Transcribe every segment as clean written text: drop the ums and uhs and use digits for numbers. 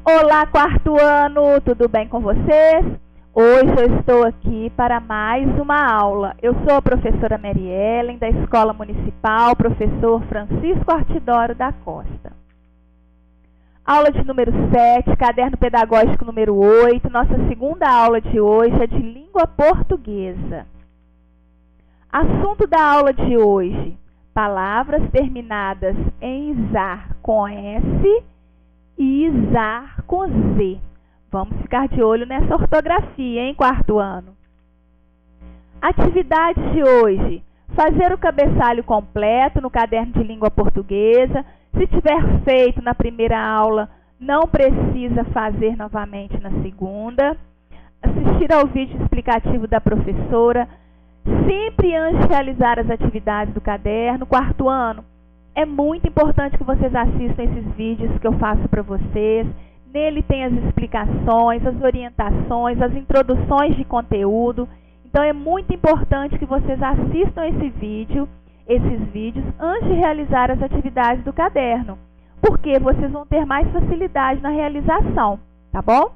Olá, quarto ano, tudo bem com vocês? Hoje eu estou aqui para mais uma aula. Eu sou a professora Mary Ellen, da Escola Municipal Professor Francisco Artidoro da Costa. Aula de número 7, caderno pedagógico número 8. Nossa segunda aula de hoje é de língua portuguesa. Assunto da aula de hoje: palavras terminadas em izar com S e izar com Z. Vamos ficar de olho nessa ortografia, hein, quarto ano? Atividade de hoje: fazer o cabeçalho completo no caderno de língua portuguesa. Se tiver feito na primeira aula, não precisa fazer novamente na segunda. Assistir ao vídeo explicativo da professora. Sempre antes de realizar as atividades do caderno, quarto ano, é muito importante que vocês assistam esses vídeos que eu faço para vocês. Nele tem as explicações, as orientações, as introduções de conteúdo. Então é muito importante que vocês assistam esses vídeos antes de realizar as atividades do caderno, porque vocês vão ter mais facilidade na realização, tá bom?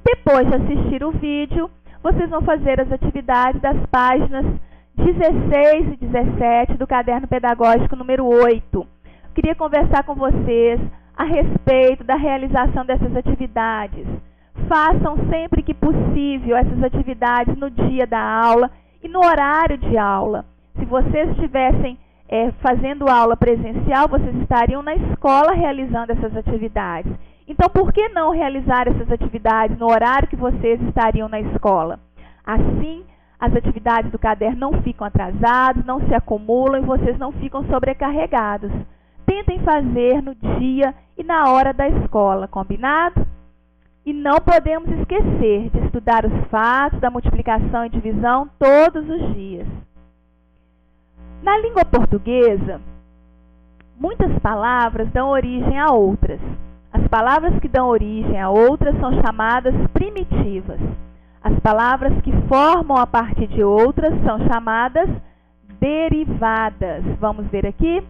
Depois de assistir o vídeo, vocês vão fazer as atividades das páginas 16 e 17 do caderno pedagógico número 8. Queria conversar com vocês a respeito da realização dessas atividades. Façam sempre que possível essas atividades no dia da aula e no horário de aula. Se vocês estivessem fazendo aula presencial, vocês estariam na escola realizando essas atividades. Então, por que não realizar essas atividades no horário que vocês estariam na escola? Assim, as atividades do caderno não ficam atrasadas, não se acumulam e vocês não ficam sobrecarregados. Tentem fazer no dia e na hora da escola, combinado? E não podemos esquecer de estudar os fatos da multiplicação e divisão todos os dias. Na língua portuguesa, muitas palavras dão origem a outras. As palavras que dão origem a outras são chamadas primitivas. As palavras que formam a partir de outras são chamadas derivadas. Vamos ver aqui?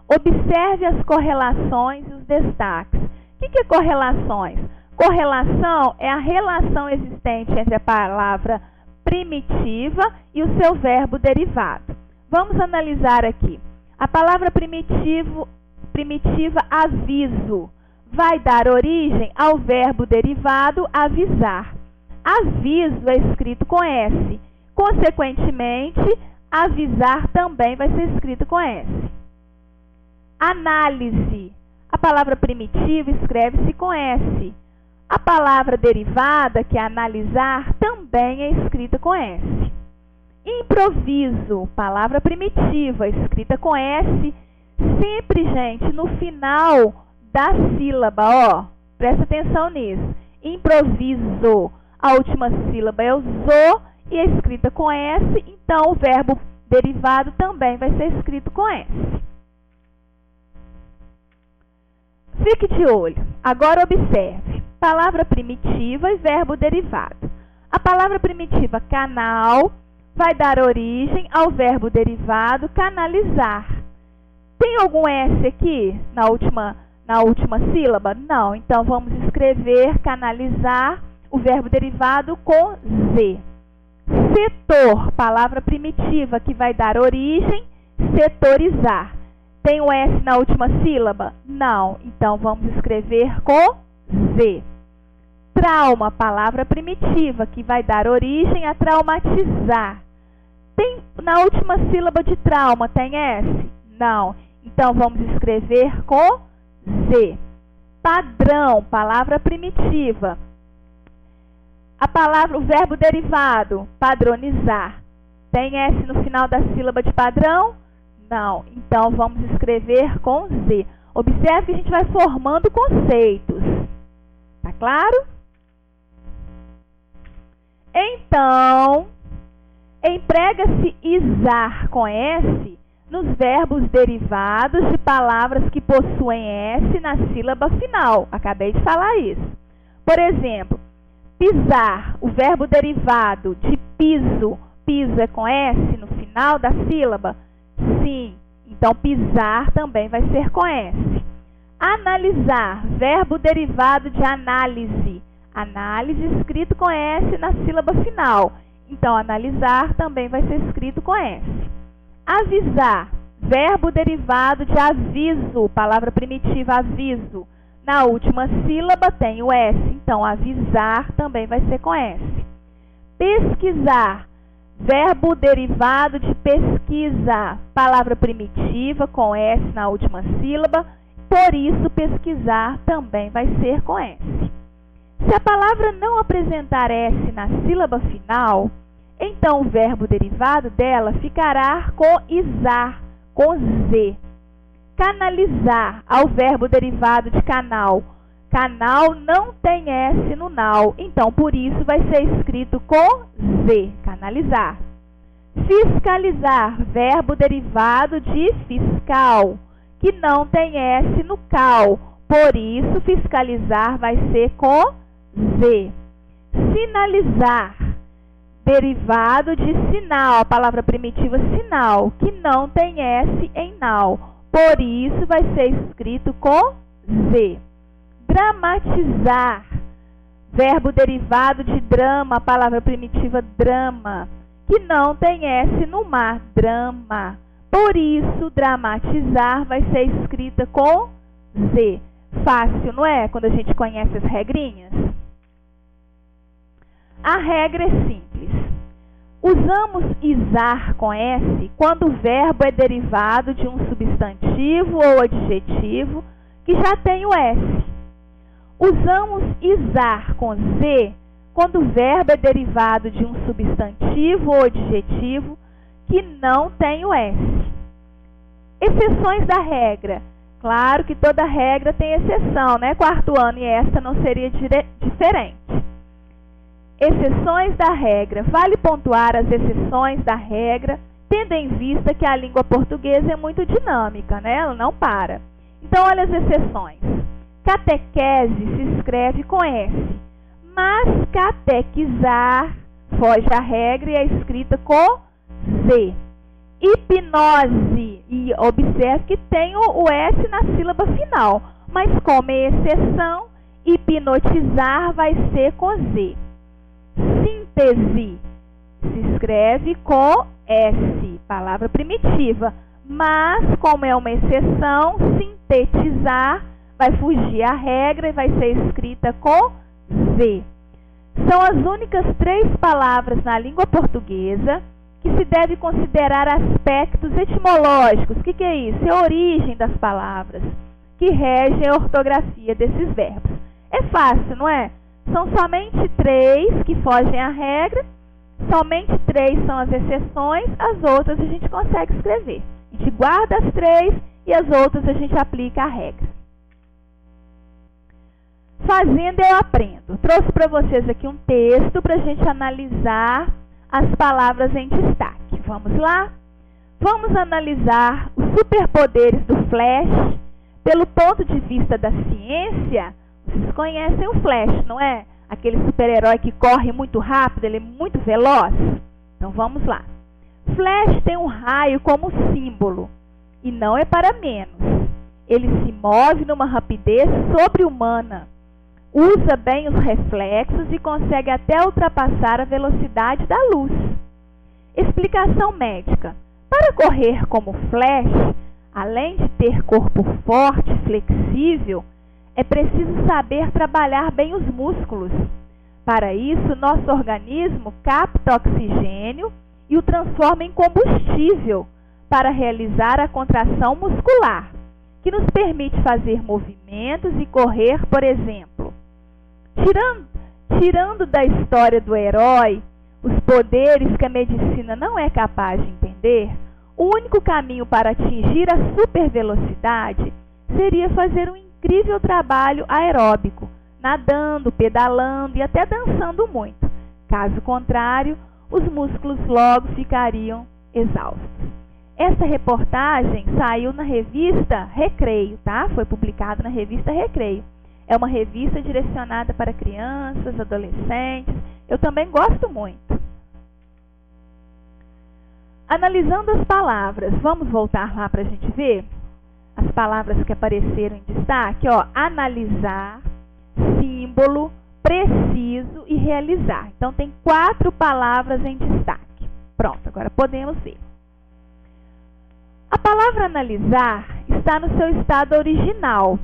Observe as correlações e os destaques. O que é correlações? Correlação é a relação existente entre a palavra primitiva e o seu verbo derivado. Vamos analisar aqui. A palavra primitiva aviso vai dar origem ao verbo derivado avisar. Aviso é escrito com S. Consequentemente, avisar também vai ser escrito com S. Análise. A palavra primitiva escreve-se com S. A palavra derivada, que é analisar, também é escrita com S. Improviso. Palavra primitiva, escrita com S. Sempre, gente, no final da sílaba, ó. Presta atenção nisso. Improviso. A última sílaba é o zo e é escrita com S, então o verbo derivado também vai ser escrito com S. Fique de olho. Agora observe. Palavra primitiva e verbo derivado. A palavra primitiva canal vai dar origem ao verbo derivado canalizar. Tem algum S aqui na última sílaba? Não. Então vamos escrever canalizar, o verbo derivado com Z. Setor, palavra primitiva que vai dar origem, setorizar. Tem o S na última sílaba? Não. Então vamos escrever com Z. Trauma, palavra primitiva que vai dar origem a traumatizar. Tem na última sílaba de trauma, tem S? Não. Então vamos escrever com Z. Padrão, palavra primitiva. O verbo derivado, padronizar. Tem S no final da sílaba de padrão? Não. Então, vamos escrever com Z. Observe que a gente vai formando conceitos. Tá claro? Então, emprega-se izar com S nos verbos derivados de palavras que possuem S na sílaba final. Acabei de falar isso. Por exemplo, pisar, o verbo derivado de piso, piso é com S no final da sílaba? Sim. Então, pisar também vai ser com S. Analisar, verbo derivado de análise. Análise escrito com S na sílaba final. Então, analisar também vai ser escrito com S. Avisar, verbo derivado de aviso, palavra primitiva aviso. Na última sílaba tem o S, então avisar também vai ser com S. Pesquisar, verbo derivado de pesquisa, palavra primitiva com S na última sílaba, por isso pesquisar também vai ser com S. Se a palavra não apresentar S na sílaba final, então o verbo derivado dela ficará com izar, com Z. Canalizar, ao verbo derivado de canal. Canal não tem S no nau, então por isso vai ser escrito com Z, canalizar. Fiscalizar, verbo derivado de fiscal, que não tem S no cal, por isso fiscalizar vai ser com Z. Sinalizar, derivado de sinal, a palavra primitiva sinal, que não tem S em nau, por isso vai ser escrito com Z. Dramatizar, verbo derivado de drama, a palavra primitiva drama, que não tem S no mar, drama. Por isso, dramatizar vai ser escrita com Z. Fácil, não é? Quando a gente conhece as regrinhas. A regra é simples. Usamos izar com S quando o verbo é derivado de um substantivo ou adjetivo que já tem o S. Usamos izar com Z quando o verbo é derivado de um substantivo ou adjetivo que não tem o S. Exceções da regra. Claro que toda regra tem exceção, né? Quarto ano e esta não seria diferente. Exceções da regra. Vale pontuar as exceções da regra, tendo em vista que a língua portuguesa é muito dinâmica, né? Ela não para. Então, olha as exceções. Catequese se escreve com S, mas catequizar foge à regra e é escrita com Z. Hipnose, e observe que tem o S na sílaba final, mas como é exceção, hipnotizar vai ser com Z. Síntese se escreve com S, palavra primitiva, mas como é uma exceção, sintetizar vai fugir à regra e vai ser escrita com Z. São as únicas 3 palavras na língua portuguesa que se deve considerar aspectos etimológicos. O que é isso? É a origem das palavras, que regem a ortografia desses verbos. É fácil, não é? São somente 3 que fogem à regra, somente 3 são as exceções, as outras a gente consegue escrever. A gente guarda as 3 e as outras a gente aplica a regra. Fazendo eu aprendo. Trouxe para vocês aqui um texto para a gente analisar as palavras em destaque. Vamos lá? Vamos analisar os superpoderes do Flash pelo ponto de vista da ciência. Vocês conhecem o Flash, não é? Aquele super-herói que corre muito rápido, ele é muito veloz. Então vamos lá. Flash tem um raio como símbolo e não é para menos. Ele se move numa rapidez sobre-humana. Usa bem os reflexos e consegue até ultrapassar a velocidade da luz. Explicação médica. Para correr como Flash, além de ter corpo forte e flexível, é preciso saber trabalhar bem os músculos. Para isso, nosso organismo capta oxigênio e o transforma em combustível para realizar a contração muscular, que nos permite fazer movimentos e correr, por exemplo. Tirando da história do herói os poderes que a medicina não é capaz de entender, o único caminho para atingir a supervelocidade seria fazer um incrível trabalho aeróbico, nadando, pedalando e até dançando muito. Caso contrário, os músculos logo ficariam exaustos. Essa reportagem saiu na revista Recreio, tá? Foi publicado na revista Recreio. É uma revista direcionada para crianças, adolescentes. Eu também gosto muito. Analisando as palavras, vamos voltar lá para a gente ver? as palavras que apareceram em destaque, ó, analisar, símbolo, preciso e realizar. Então, tem 4 palavras em destaque. Pronto, agora podemos ver. A palavra analisar está no seu estado original,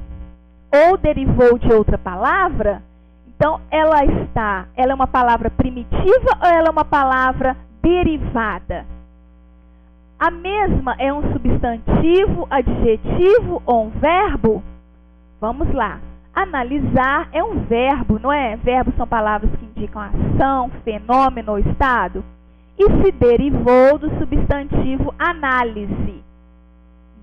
ou derivou de outra palavra. Então, ela é uma palavra primitiva ou ela é uma palavra derivada? A mesma é um substantivo, adjetivo ou um verbo? Vamos lá. Analisar é um verbo, não é? Verbos são palavras que indicam ação, fenômeno ou estado. E se derivou do substantivo análise.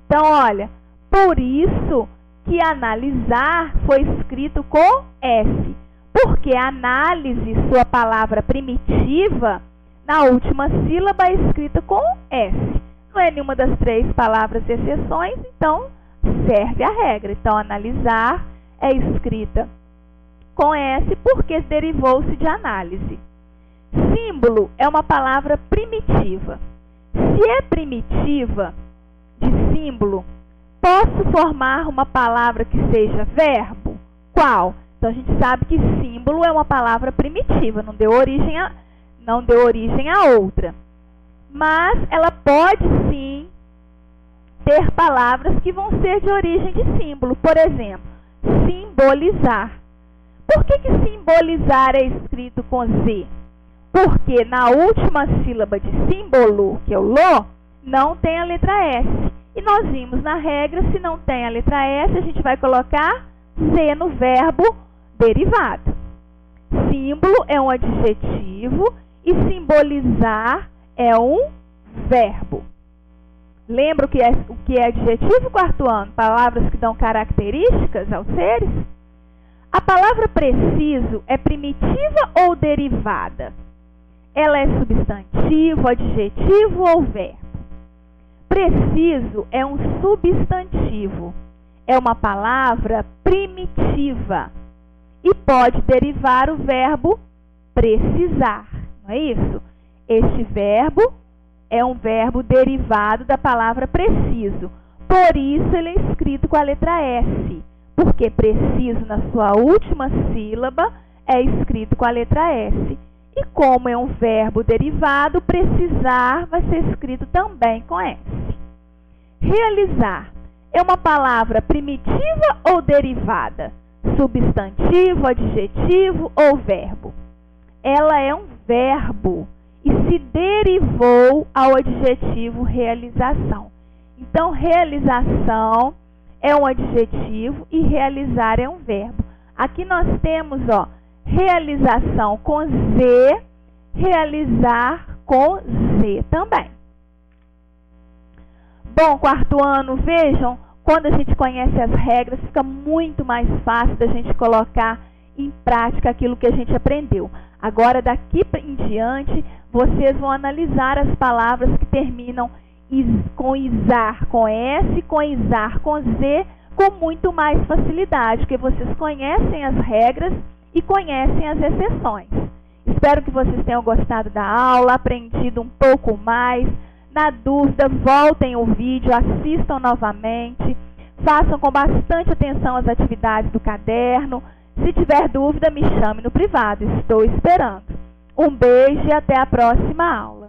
Então, olha, por isso que analisar foi escrito com S. Porque análise, sua palavra primitiva, na última sílaba é escrita com S. Não é nenhuma das 3 palavras exceções, então serve a regra. Então, analisar é escrita com S porque derivou-se de análise. Símbolo é uma palavra primitiva. Se é primitiva de símbolo, posso formar uma palavra que seja verbo? Qual? Então, a gente sabe que símbolo é uma palavra primitiva, não deu origem a outra. Mas ela pode, sim, ter palavras que vão ser de origem de símbolo. Por exemplo, simbolizar. Por que simbolizar é escrito com Z? Porque na última sílaba de símbolo, que é o lo, não tem a letra S. E nós vimos na regra, se não tem a letra S, a gente vai colocar Z no verbo derivado. Símbolo é um adjetivo e simbolizar é um verbo. Lembra o que é adjetivo, quarto ano? Palavras que dão características aos seres? A palavra preciso é primitiva ou derivada? Ela é substantivo, adjetivo ou verbo? Preciso é um substantivo. É uma palavra primitiva. E pode derivar o verbo precisar. Não é isso? Este verbo é um verbo derivado da palavra preciso. Por isso, ele é escrito com a letra S. Porque preciso, na sua última sílaba, é escrito com a letra S. E como é um verbo derivado, precisar vai ser escrito também com S. Realizar é uma palavra primitiva ou derivada? Substantivo, adjetivo ou verbo? Ela é um verbo e se derivou ao adjetivo realização. Então, realização é um adjetivo e realizar é um verbo. Aqui nós temos, ó, realização com Z, realizar com Z também. Bom, quarto ano, vejam, quando a gente conhece as regras, fica muito mais fácil da gente colocar em prática aquilo que a gente aprendeu. Agora, daqui em diante, vocês vão analisar as palavras que terminam com izar com S, com izar com Z, com muito mais facilidade, porque vocês conhecem as regras e conhecem as exceções. Espero que vocês tenham gostado da aula, aprendido um pouco mais. Na dúvida, voltem o vídeo, assistam novamente, façam com bastante atenção as atividades do caderno. Se tiver dúvida, me chame no privado, estou esperando. Um beijo e até a próxima aula.